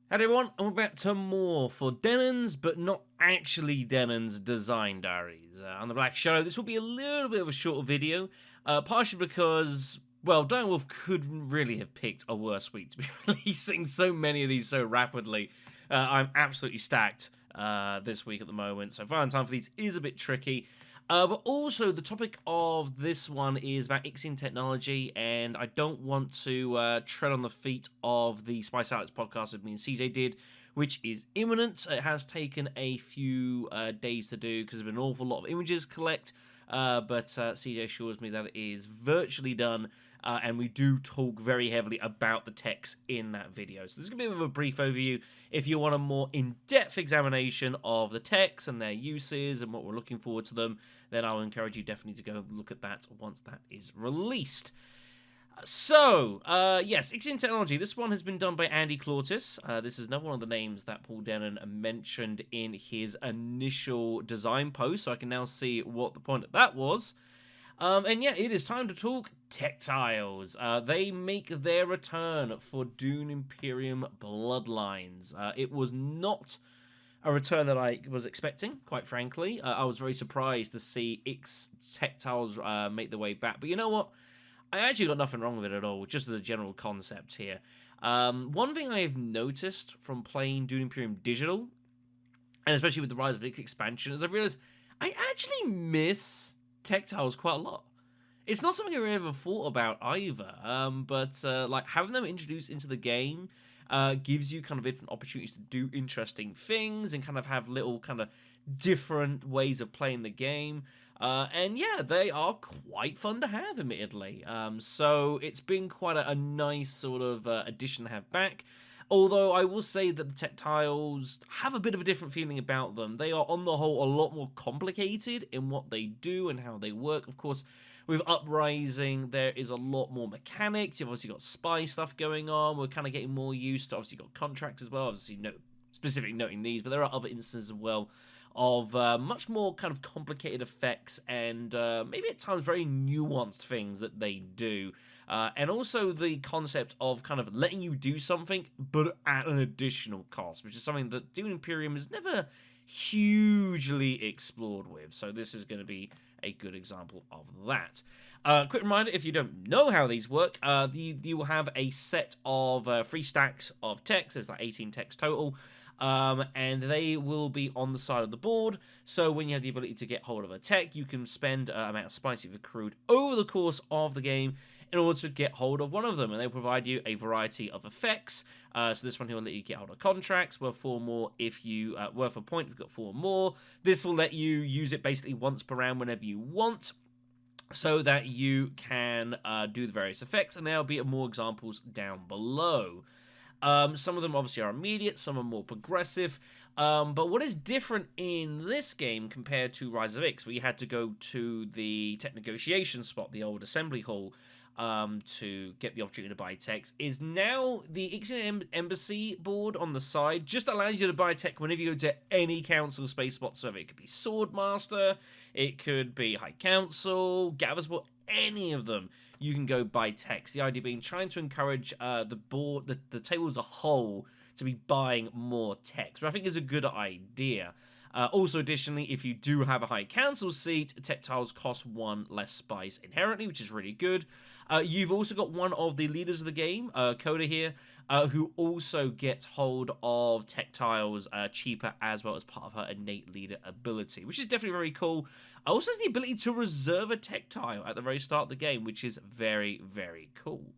Hello everyone, and we're back to more for Denon's, but not actually Denon's design diaries. On the Black Shadow, this will be a little bit of a shorter video, partially because, well, Dire Wolf couldn't really have picked a worse week to be releasing so many of these so rapidly. I'm absolutely stacked this week at the moment, so finding time for these is a bit tricky. But also, the topic of this one is about Ixian technology, and I don't want to tread on the feet of the Spice Alex podcast that me and CJ did, which is imminent. It has taken a few days to do because there's been an awful lot of images collect, but CJ assures me that it is virtually done, and we do talk very heavily about the techs in that video. So this is going to be a bit of a brief overview. If you want a more in-depth examination of the techs and their uses and what we're looking forward to them, then I'll encourage you definitely to go look at that once that is released. So, yes, Ixian Technology. This one has been done by Andy Clautis. This is another one of the names that Paul Denon mentioned in his initial design post, so I can now see what the point of that was. And yeah, it is time to talk TecTiles. They make their return for Dune Imperium Bloodlines. It was not a return that I was expecting, quite frankly. I was very surprised to see TecTiles make their way back. But you know what? I actually got nothing wrong with it at all, just as a general concept here. One thing I have noticed from playing Dune Imperium Digital, and especially with the Rise of Ix expansion, is I've realized I actually miss TecTiles quite a lot. It's not something I really ever thought about either, but like having them introduced into the game gives you kind of different opportunities to do interesting things and kind of have little kind of different ways of playing the game. And yeah, they are quite fun to have, admittedly. So it's been quite a nice sort of addition to have back. Although I will say that the TecTiles have a bit of a different feeling about them. They are, on the whole, a lot more complicated in what they do and how they work. Of course, with Uprising, there is a lot more mechanics. You've obviously got spy stuff going on. We're kind of getting more used to, obviously, got contracts as well. Obviously, specifically noting these, but there are other instances as well of much more kind of complicated effects and maybe at times very nuanced things that they do. And also the concept of kind of letting you do something, but at an additional cost, which is something that Dune Imperium has never hugely explored with. So this is going to be a good example of that. Quick reminder, if you don't know how these work, you will have a set of 3 stacks of text. There's like 18 text total. And they will be on the side of the board, so when you have the ability to get hold of a tech, you can spend amount of spice you've accrued over the course of the game in order to get hold of one of them, and they'll provide you a variety of effects. So this one here will let you get hold of contracts, worth 4 more if you, worth a point if you've got 4 more. This will let you use it basically once per round whenever you want, so that you can do the various effects, and there'll be more examples down below. Some of them obviously are immediate, some are more progressive. But what is different in this game compared to Rise of Ix, where you had to go to the tech negotiation spot, the old assembly hall, to get the opportunity to buy techs, is now the Ixian Embassy board on the side just allows you to buy tech whenever you go to any council space spot. So it could be Swordmaster, it could be High Council, Gathersport, any of them. You can go buy techs. The idea being trying to encourage the board, the table as a whole, to be buying more techs, which I think is a good idea. Also, additionally, if you do have a high council seat, TecTiles cost 1 less spice inherently, which is really good. You've also got one of the leaders of the game, Coda here, who also gets hold of TecTiles cheaper as well as part of her innate leader ability, which is definitely very cool. Also has the ability to reserve a TecTile at the very start of the game, which is very, very cool.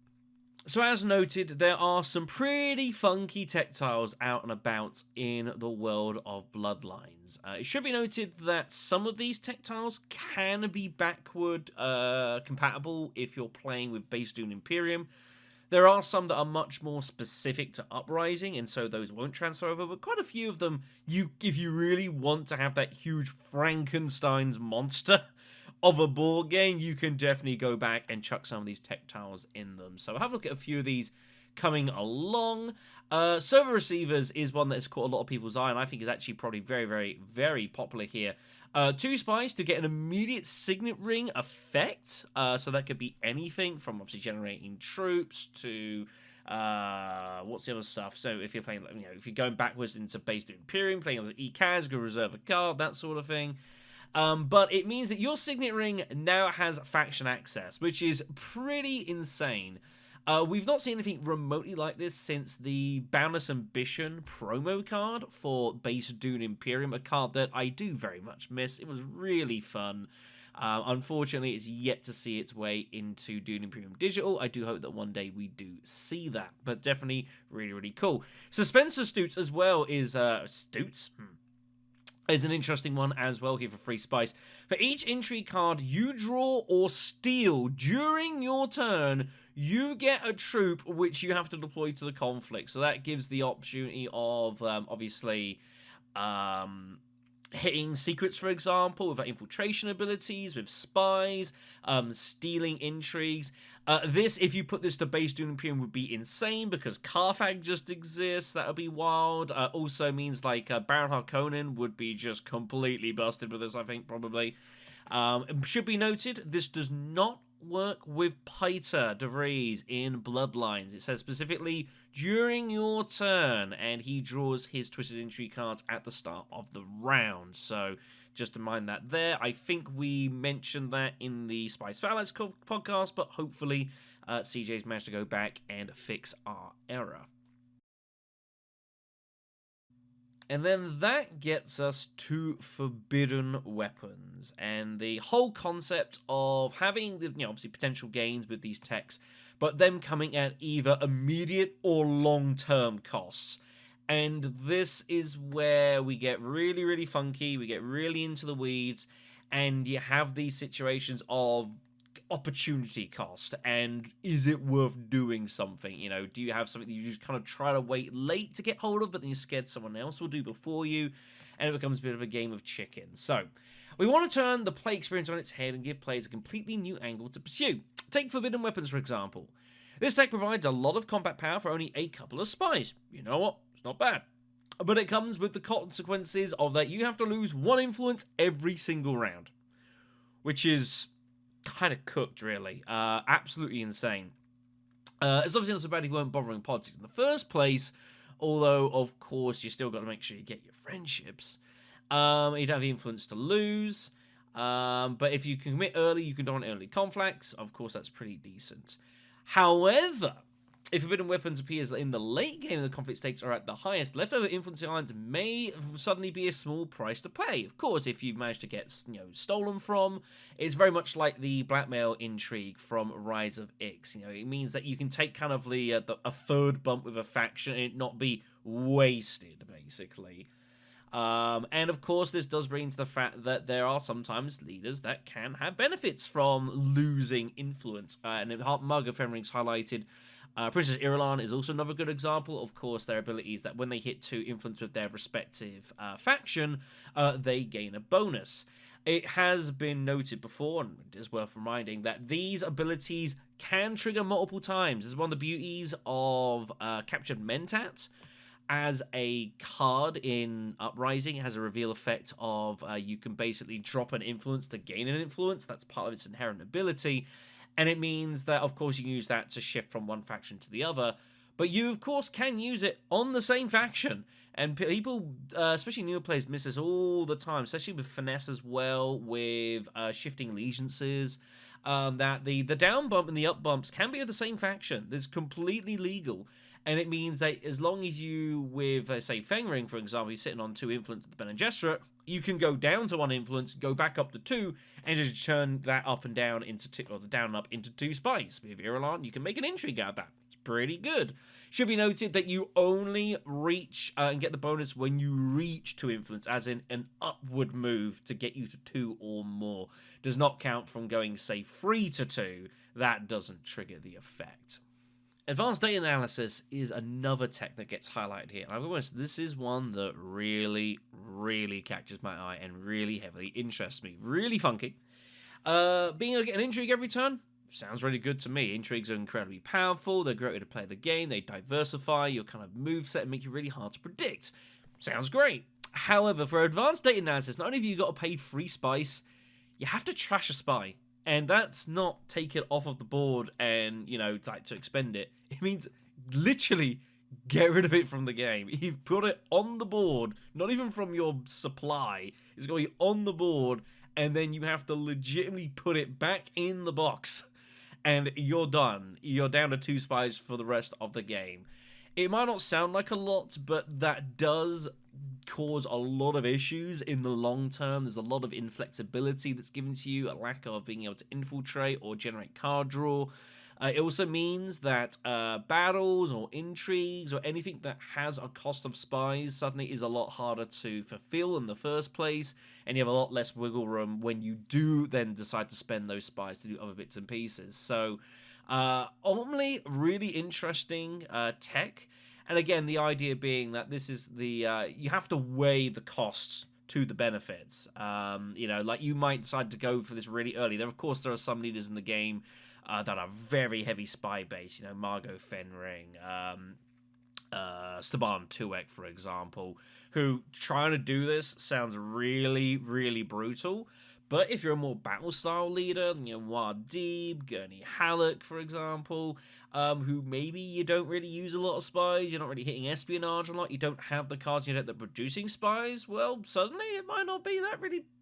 So as noted, there are some pretty funky TecTiles out and about in the world of Bloodlines. It should be noted that some of these TecTiles can be backward compatible if you're playing with base Dune Imperium. There are some that are much more specific to Uprising, and so those won't transfer over, but quite a few of them, if you really want to have that huge Frankenstein's monster of a board game, you can definitely go back and chuck some of these TecTiles in them. So have a look at a few of these coming along. Server Receivers is one that has caught a lot of people's eye, and I think is actually probably very, very, very popular here. 2 spice to get an immediate signet ring effect. So that could be anything from obviously generating troops to What's the other stuff? So if you're playing, if you're going backwards into base Imperium, playing as ECAS, go reserve a card, that sort of thing. But it means that your signet ring now has faction access, which is pretty insane. We've not seen anything remotely like this since the Boundless Ambition promo card for base Dune Imperium, a card that I do very much miss. It was really fun. Unfortunately, it's yet to see its way into Dune Imperium Digital. I do hope that one day we do see that, but definitely really, really cool. Suspensor Stoots as well is... Stoots? Is an interesting one as well here for free spice. For each intrigue card you draw or steal during your turn, you get a troop which you have to deploy to the conflict. So that gives the opportunity of, obviously, hitting secrets, for example, with infiltration abilities, with spies, stealing intrigues. This, if you put this to base Dune Imperium, would be insane because Carthag just exists. That would be wild. Also means like Baron Harkonnen would be just completely busted with this, I think, probably. It should be noted, this does not work with Piter de Vries in Bloodlines. It says specifically during your turn, and he draws his Twisted Intrigue cards at the start of the round. So just to mind that there. I think we mentioned that in the Spice Balance podcast, but hopefully CJ's managed to go back and fix our error. And then that gets us to forbidden weapons and the whole concept of having the, obviously potential gains with these techs, but them coming at either immediate or long-term costs. And this is where we get really, really funky, we get really into the weeds, and you have these situations of opportunity cost, and is it worth doing something? Do you have something that you just kind of try to wait late to get hold of, but then you're scared someone else will do before you, and it becomes a bit of a game of chicken. So we want to turn the play experience on its head and give players a completely new angle to pursue. Take forbidden weapons, for example. This tech provides a lot of combat power for only a couple of spies. You know what? It's not bad. But it comes with the consequences of that you have to lose one influence every single round, which is kind of cooked, really. Absolutely insane. It's obviously not so bad if you weren't bothering politics in the first place, although, of course, you still got to make sure you get your friendships. You don't have the influence to lose, but if you can commit early, you can don early conflicts. Of course, that's pretty decent. However, if forbidden weapons appears in the late game and the conflict stakes are at the highest, leftover influence alliance may suddenly be a small price to pay. Of course, if you've managed to get stolen from, it's very much like the blackmail intrigue from Rise of Ix. It means that you can take kind of a third bump with a faction and it not be wasted, basically. And of course, this does bring to the fact that there are sometimes leaders that can have benefits from losing influence. And Mug of Femring's highlighted Princess Irulan is also another good example. Of course, their abilities that when they hit 2 influence with their respective faction, they gain a bonus. It has been noted before, and it is worth reminding, that these abilities can trigger multiple times. This is one of the beauties of Captured Mentat. As a card in Uprising, it has a reveal effect of you can basically drop an influence to gain an influence. That's part of its inherent ability. And it means that, of course, you can use that to shift from one faction to the other. But you, of course, can use it on the same faction. And people, especially newer players, miss this all the time, especially with Finesse as well, with shifting allegiances. That the down bump and the up bumps can be of the same faction. That's completely legal. And it means that as long as you, with, say, Fengring, for example, you're sitting on 2 influence with the Bene Gesserit, you can go down to 1 influence, go back up to 2, and just turn that up and down into 2, or the down and up into 2 spies. With Irulan, you can make an intrigue out of that. It's pretty good. Should be noted that you only reach and get the bonus when you reach 2 influence, as in an upward move to get you to 2 or more. Does not count from going, say, 3 to 2. That doesn't trigger the effect. Advanced data analysis is another tech that gets highlighted here. And I'll be honest, this is one that really, really catches my eye and really heavily interests me. Really funky. Being able to get an intrigue every turn sounds really good to me. Intrigues are incredibly powerful. They're a great way to play the game. They diversify your kind of moveset and make you really hard to predict. Sounds great. However, for advanced data analysis, not only have you got to pay free spice, you have to trash a spy. And that's not take it off of the board and, to expend it. It means literally get rid of it from the game. You've put it on the board, not even from your supply. It's going to be on the board, and then you have to legitimately put it back in the box. And you're done. You're down to 2 spies for the rest of the game. It might not sound like a lot, but that does cause a lot of issues in the long term. There's a lot of inflexibility that's given to you, a lack of being able to infiltrate or generate card draw. It also means that battles or intrigues or anything that has a cost of spies suddenly is a lot harder to fulfill in the first place, and you have a lot less wiggle room when you do then decide to spend those spies to do other bits and pieces. So ultimately, really interesting tech. And again, the idea being that this is the you have to weigh the costs to the benefits. Like you might decide to go for this really early. There, of course, there are some leaders in the game that are very heavy spy based. Margot Fenring, Staban Tuek, for example, who trying to do this sounds really, really brutal. But if you're a more battle style leader, Wadib, Gurney Halleck, for example, who maybe you don't really use a lot of spies, you're not really hitting espionage a lot, you don't have the cards yet that are producing spies, well, suddenly it might not be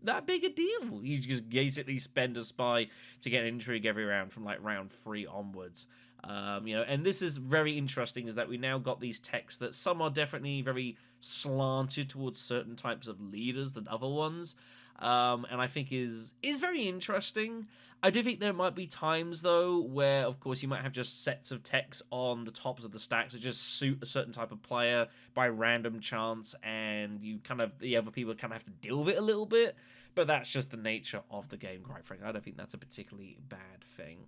that big a deal. You just basically spend a spy to get intrigue every round from like round 3 onwards. And this is very interesting, is that we now got these techs that some are definitely very slanted towards certain types of leaders than other ones. And I think is very interesting. I do think there might be times, though, where, of course, you might have just sets of techs on the tops of the stacks that just suit a certain type of player by random chance, and the other people kind of have to deal with it a little bit. But that's just the nature of the game, quite frankly. I don't think that's a particularly bad thing.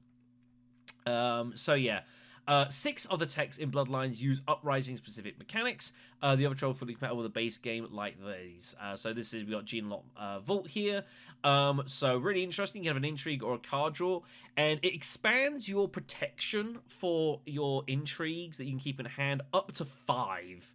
6 of the techs in Bloodlines use Uprising-specific mechanics. The other 12 fully compatible with a base game like these. We got Genelot Vault here. So really interesting. You have an intrigue or a card draw, and it expands your protection for your intrigues that you can keep in hand up to 5.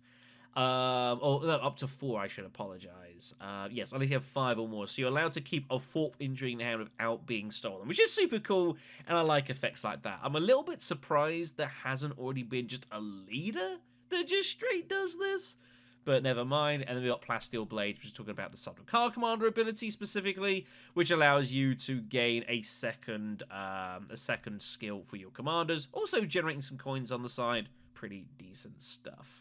Up to 4, I should apologize. Yes, at least you have 5 or more. So you're allowed to keep a 4th intrigue in hand without being stolen, which is super cool, and I like effects like that. I'm a little bit surprised there hasn't already been just a leader that just straight does this, but never mind. And then we got Plasteel Blades, which is talking about the Subtle Card Commander ability specifically, which allows you to gain a second skill for your commanders. Also generating some coins on the side. Pretty decent stuff.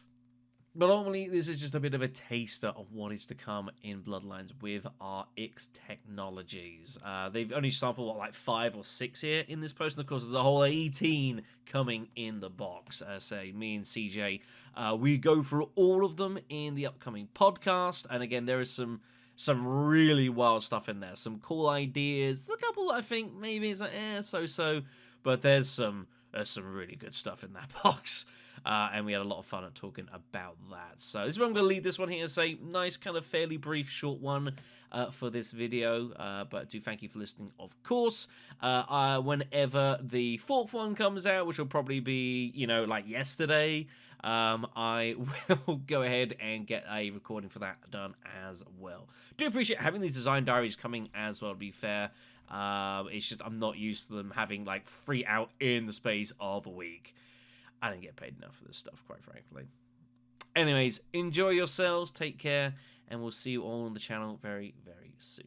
But ultimately, this is just a bit of a taster of what is to come in Bloodlines with our Ix technologies. They've only sampled, 5 or 6 here in this post, and of course, there's a whole 18 coming in the box. Me and CJ, we go through all of them in the upcoming podcast, and again, there is some really wild stuff in there. Some cool ideas. There's a couple that I think maybe is so-so, but there's some really good stuff in that box. And we had a lot of fun at talking about that. So this is where I'm going to leave this one here. Say nice, kind of fairly brief, short one for this video. But I do thank you for listening, of course. Whenever the 4th one comes out, which will probably be, like yesterday, I will go ahead and get a recording for that done as well. Do appreciate having these design diaries coming as well, to be fair. It's just I'm not used to them having 3 out in the space of a week. I don't get paid enough for this stuff, quite frankly. Anyways, enjoy yourselves, take care, and we'll see you all on the channel very, very soon.